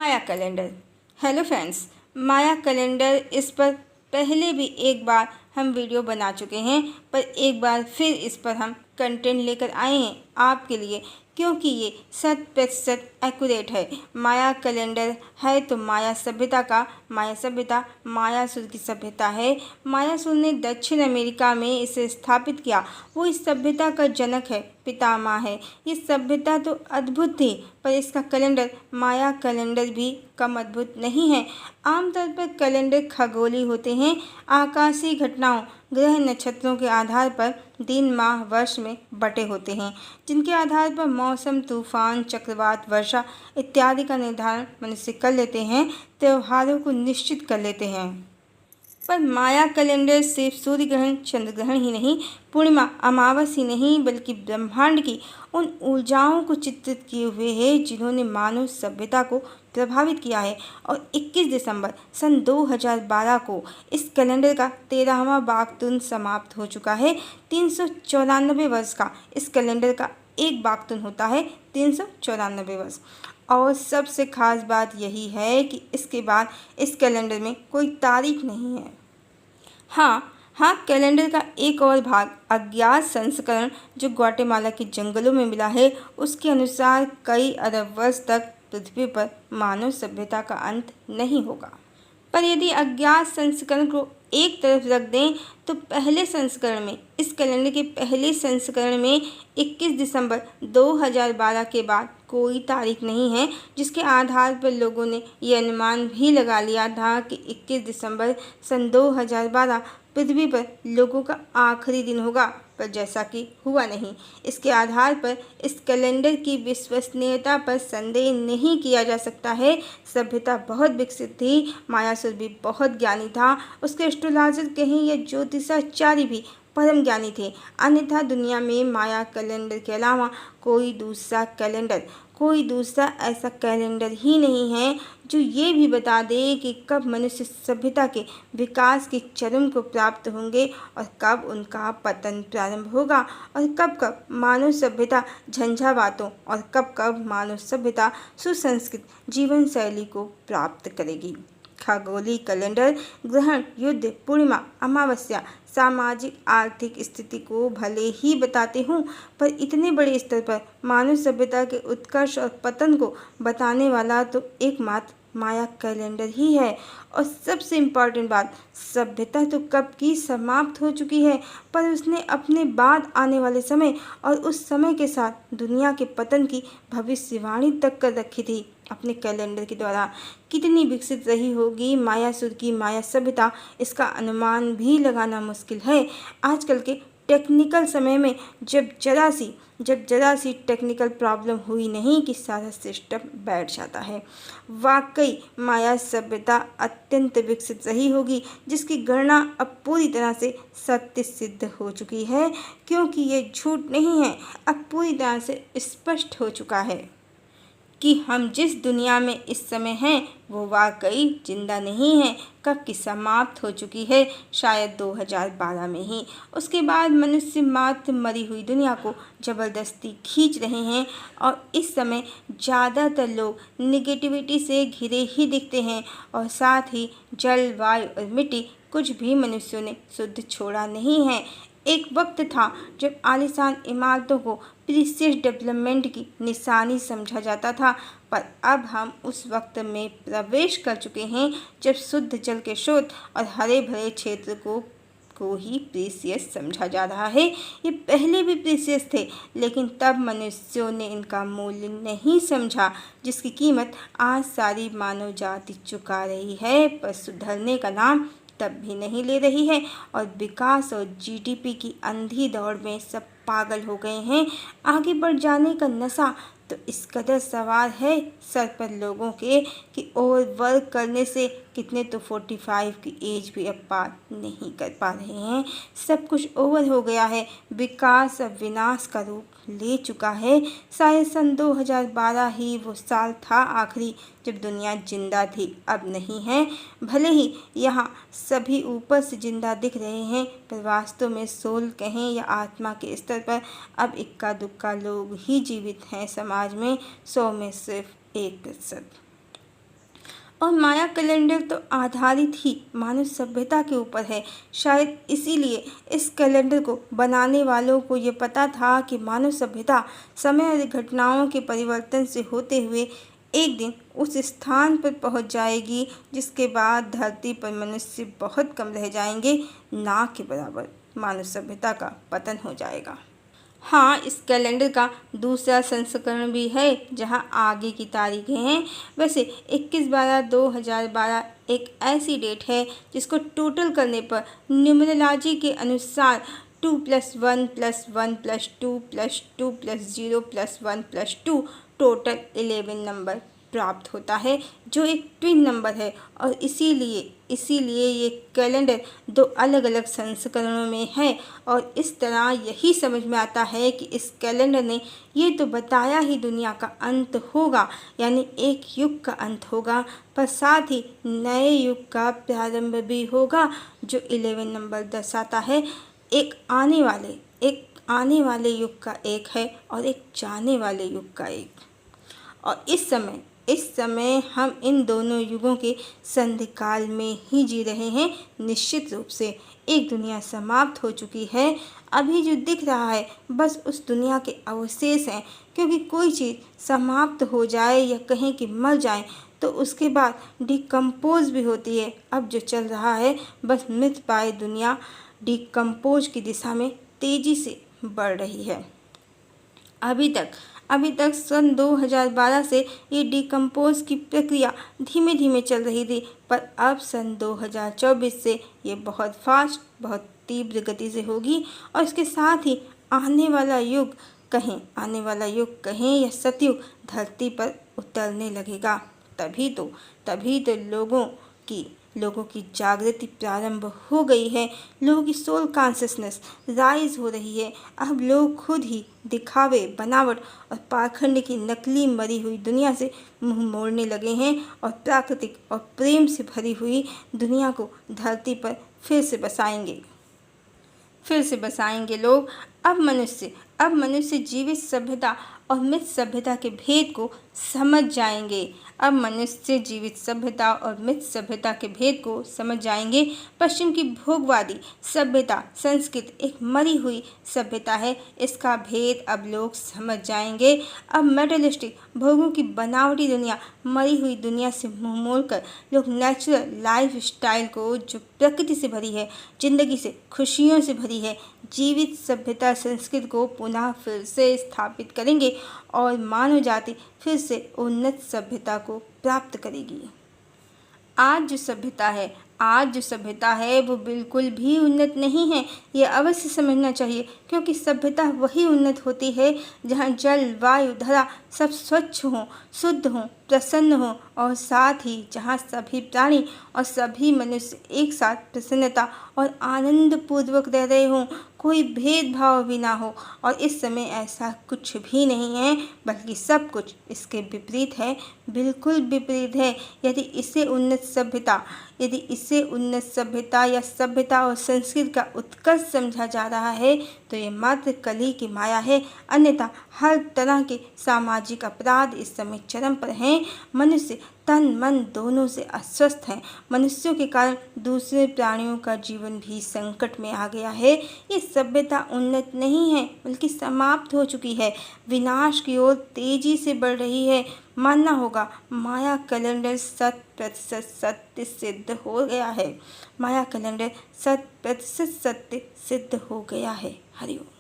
माया calendar. Hello friends, माया calendar इस पर पहले भी एक बार हम वीडियो बना चुके हैं, पर एक बार फिर इस पर हम कंटेंट लेकर आए हैं आपके लिए, क्योंकि ये 100% एक्यूरेट है। माया कैलेंडर है तो माया सभ्यता का, माया सभ्यता मायासुर की सभ्यता है। मायासुर ने दक्षिण अमेरिका में इसे स्थापित किया। वो इस सभ्यता का जनक है, पितामह है। ये सभ्यता तो अद्भुत थी, पर इसका कैलेंडर माया कैलेंडर भी कम अद्भुत नहीं है। आमतौर पर कैलेंडर खगोलीय होते हैं, आकाशीय घटनाओं, ग्रह नक्षत्रों के आधार पर दिन माह वर्ष में बटे होते हैं, जिनके आधार पर मौसम, तूफान, चक्रवात, वर्षा इत्यादि का निर्धारण मनुष्य कर लेते हैं, त्योहारों को निश्चित कर लेते हैं। पर माया कैलेंडर सिर्फ सूर्य ग्रहण, चंद्र ग्रहण ही नहीं, पूर्णिमा, अमावस ही नहीं, बल्कि ब्रह्मांड की उन ऊर्जाओं को चित्रित किए हुए है जिन्होंने मानव सभ्यता को प्रभावित किया है। और 21 दिसंबर सन 2012 को इस कैलेंडर का 13वां बागतुन समाप्त हो चुका है। 394 वर्ष का इस कैलेंडर का एक बागतुन होता है, 394 वर्ष। और सबसे खास बात यही है कि इसके बाद इस कैलेंडर में कोई तारीख नहीं है। हाँ, कैलेंडर का एक और भाग, अज्ञात संस्करण, जो ग्वाटेमाला के जंगलों में मिला है, उसके अनुसार कई अरब वर्ष तक पृथ्वी पर मानव सभ्यता का अंत नहीं होगा। पर यदि अज्ञात संस्करण को एक तरफ रख दें तो पहले संस्करण में, इस कैलेंडर के पहले संस्करण में 21 दिसंबर 2012 के बाद कोई तारीख नहीं है, जिसके आधार पर लोगों ने ये अनुमान भी लगा लिया था कि 21 दिसंबर सन 2012 पृथ्वी पर लोगों का आखिरी दिन होगा, पर जैसा कि हुआ नहीं। इसके आधार पर इस कैलेंडर की विश्वसनीयता पर संदेह नहीं किया जा सकता है। सभ्यता बहुत विकसित थी, मायासुर भी बहुत ज्ञानी था, उसके एस्ट्रोलॉजर कहीं या ज्योतिषाचार्य भी परम ज्ञानी थे। अन्यथा दुनिया में माया कैलेंडर के अलावा कोई दूसरा ऐसा कैलेंडर ही नहीं है जो ये भी बता दे कि कब मनुष्य सभ्यता के विकास के चरम को प्राप्त होंगे और कब उनका पतन प्रारंभ होगा, और कब कब मानव सभ्यता झंझावातों और कब कब मानव सभ्यता सुसंस्कृत जीवन शैली को प्राप्त करेगी। खगोलीय कैलेंडर ग्रहण, युद्ध, पूर्णिमा, अमावस्या, सामाजिक आर्थिक स्थिति को भले ही बताते हों, पर इतने बड़े स्तर पर मानव सभ्यता के उत्कर्ष और पतन को बताने वाला तो एकमात्र माया कैलेंडर ही है। और सबसे इम्पॉर्टेंट बात, सभ्यता तो कब की समाप्त हो चुकी है, पर उसने अपने बाद आने वाले समय और उस समय के साथ दुनिया के पतन की भविष्यवाणी तक कर रखी थी अपने कैलेंडर के द्वारा। कितनी विकसित रही होगी मायासुर की माया सभ्यता, इसका अनुमान भी लगाना मुश्किल है। आजकल के टेक्निकल समय में जब जरा सी टेक्निकल प्रॉब्लम हुई नहीं कि सारा सिस्टम बैठ जाता है। वाकई माया सभ्यता अत्यंत विकसित रही होगी, जिसकी गणना अब पूरी तरह से सत्य सिद्ध हो चुकी है, क्योंकि ये झूठ नहीं है, अब पूरी तरह से स्पष्ट हो चुका है कि हम जिस दुनिया में इस समय हैं वो वाकई जिंदा नहीं है, कब की समाप्त हो चुकी है, शायद 2012 में ही। उसके बाद मनुष्य मात्र मरी हुई दुनिया को ज़बरदस्ती खींच रहे हैं, और इस समय ज़्यादातर लोग निगेटिविटी से घिरे ही दिखते हैं, और साथ ही जल, वायु और मिट्टी कुछ भी मनुष्यों ने शुद्ध छोड़ा नहीं है। एक वक्त था जब आलीशान इमारतों को प्रीसियस डेवलपमेंट की निशानी समझा जाता था, पर अब हम उस वक्त में प्रवेश कर चुके हैं जब शुद्ध जल के स्रोत और हरे भरे क्षेत्र को ही प्रीसियस समझा जा रहा है। ये पहले भी प्रीसियस थे, लेकिन तब मनुष्यों ने इनका मूल्य नहीं समझा, जिसकी कीमत आज सारी मानव जाति चुका रही है, पर सुधरने का नाम तब भी नहीं ले रही है। और विकास और जीडीपी की अंधी दौड़ में सब पागल हो गए हैं। आगे बढ़ जाने का नशा तो इस कदर सवार है सर पर लोगों के कि ओवरवर्क करने से कितने तो 45 की एज भी अब पार नहीं कर पा रहे हैं। सब कुछ ओवर हो गया है, विकास अब विनाश का रूप ले चुका है। शायद सन 2012 ही वो साल था आखिरी जब दुनिया जिंदा थी, अब नहीं है। भले ही यहाँ सभी ऊपर से जिंदा दिख रहे हैं, पर वास्तव में सोल कहें या आत्मा के स्तर पर अब इक्का दुक्का लोग ही जीवित हैं समाज में, 100 में सिर्फ 1%। और माया कैलेंडर तो आधारित ही मानव सभ्यता के ऊपर है। शायद इसीलिए इस कैलेंडर को बनाने वालों को ये पता था कि मानव सभ्यता समय और घटनाओं के परिवर्तन से होते हुए एक दिन उस स्थान पर पहुंच जाएगी जिसके बाद धरती पर मनुष्य बहुत कम रह जाएंगे, ना के बराबर मानव सभ्यता का पतन हो जाएगा। हाँ, इस कैलेंडर का दूसरा संस्करण भी है जहाँ आगे की तारीखें हैं। वैसे 21/12/2012 एक ऐसी डेट है जिसको टोटल करने पर न्यूमरोलॉजी के अनुसार 2+1+1+2+2+0+1+2 टोटल 11 नंबर प्राप्त होता है, जो एक ट्विन नंबर है। और इसीलिए ये कैलेंडर दो अलग अलग संस्करणों में है। और इस तरह यही समझ में आता है कि इस कैलेंडर ने ये तो बताया ही दुनिया का अंत होगा, यानी एक युग का अंत होगा, पर साथ ही नए युग का प्रारंभ भी होगा, जो 11 नंबर दर्शाता है। एक आने वाले युग का एक है और एक जाने वाले युग का एक। और इस समय हम इन दोनों युगों के संधिकाल में ही जी रहे हैं। निश्चित रूप से एक दुनिया समाप्त हो चुकी है। अभी जो दिख रहा है बस उस दुनिया के अवशेष हैं, क्योंकि कोई चीज़ समाप्त हो जाए या कहें कि मर जाए तो उसके बाद डिकम्पोज भी होती है। अब जो चल रहा है बस मृत पाए दुनिया डिकम्पोज की दिशा में तेजी से बढ़ रही है। अभी तक सन 2012 से ये डिकम्पोज की प्रक्रिया धीमे धीमे चल रही थी, पर अब सन 2024 से ये बहुत फास्ट, बहुत तीव्र गति से होगी। और इसके साथ ही आने वाला युग कहें या सतयुग धरती पर उतरने लगेगा। तभी तो लोगों की जागृति प्रारंभ हो गई है। लोगों की सोल कॉन्शियसनेस राइज हो रही है। अब लोग खुद ही दिखावे, बनावट और पाखंड की नकली मरी हुई दुनिया से मुंह मोड़ने लगे हैं और प्राकृतिक और प्रेम से भरी हुई दुनिया को धरती पर फिर से बसाएंगे लोग। अब मनुष्य जीवित सभ्यता और मृत सभ्यता के भेद को समझ जाएंगे। पश्चिम की भोगवादी सभ्यता संस्कृत एक मरी हुई सभ्यता है, इसका भेद अब लोग समझ जाएंगे। अब मेटलिस्टिक भोगों की बनावटी दुनिया, मरी हुई दुनिया से मुंह मोड़कर लोग नेचुरल लाइफ स्टाइल को, जो प्रकृति से भरी है, जिंदगी से खुशियों से भरी है, जीवित सभ्यता संस्कृत को पुनः फिर से स्थापित करेंगे और मानव जाति फिर से उन्नत सभ्यता को प्राप्त करेगी। आज जो सभ्यता है वो बिल्कुल भी उन्नत नहीं है, ये अवश्य समझना चाहिए, क्योंकि सभ्यता वही उन्नत होती है जहाँ जल, वायु, धरा सब स्वच्छ हों, शुद्ध हों, प्रसन्न हों, और साथ ही जहाँ सभी प्राणी और सभी मनुष्य एक साथ प्रसन्नता और आनंद पूर्वक रह रहे हों, कोई भेदभाव भी ना हो। और इस समय ऐसा कुछ भी नहीं है, बल्कि सब कुछ इसके विपरीत है, बिल्कुल विपरीत है। यदि इसे उन्नत सभ्यता या सभ्यता और संस्कृति का उत्कर्ष समझा जा रहा है तो ये मात्र कली की माया है, अन्यथा हर तरह के सामाजिक अपराध इस समय चरम पर हैं। मनुष्य तन मन दोनों से अस्वस्थ हैं। मनुष्यों के कारण दूसरे प्राणियों का जीवन भी संकट में आ गया है। ये सभ्यता उन्नत नहीं है, बल्कि समाप्त हो चुकी है, विनाश की ओर तेजी से बढ़ रही है। मानना होगा माया कैलेंडर 100% सत्य सिद्ध हो गया है। हरिओम।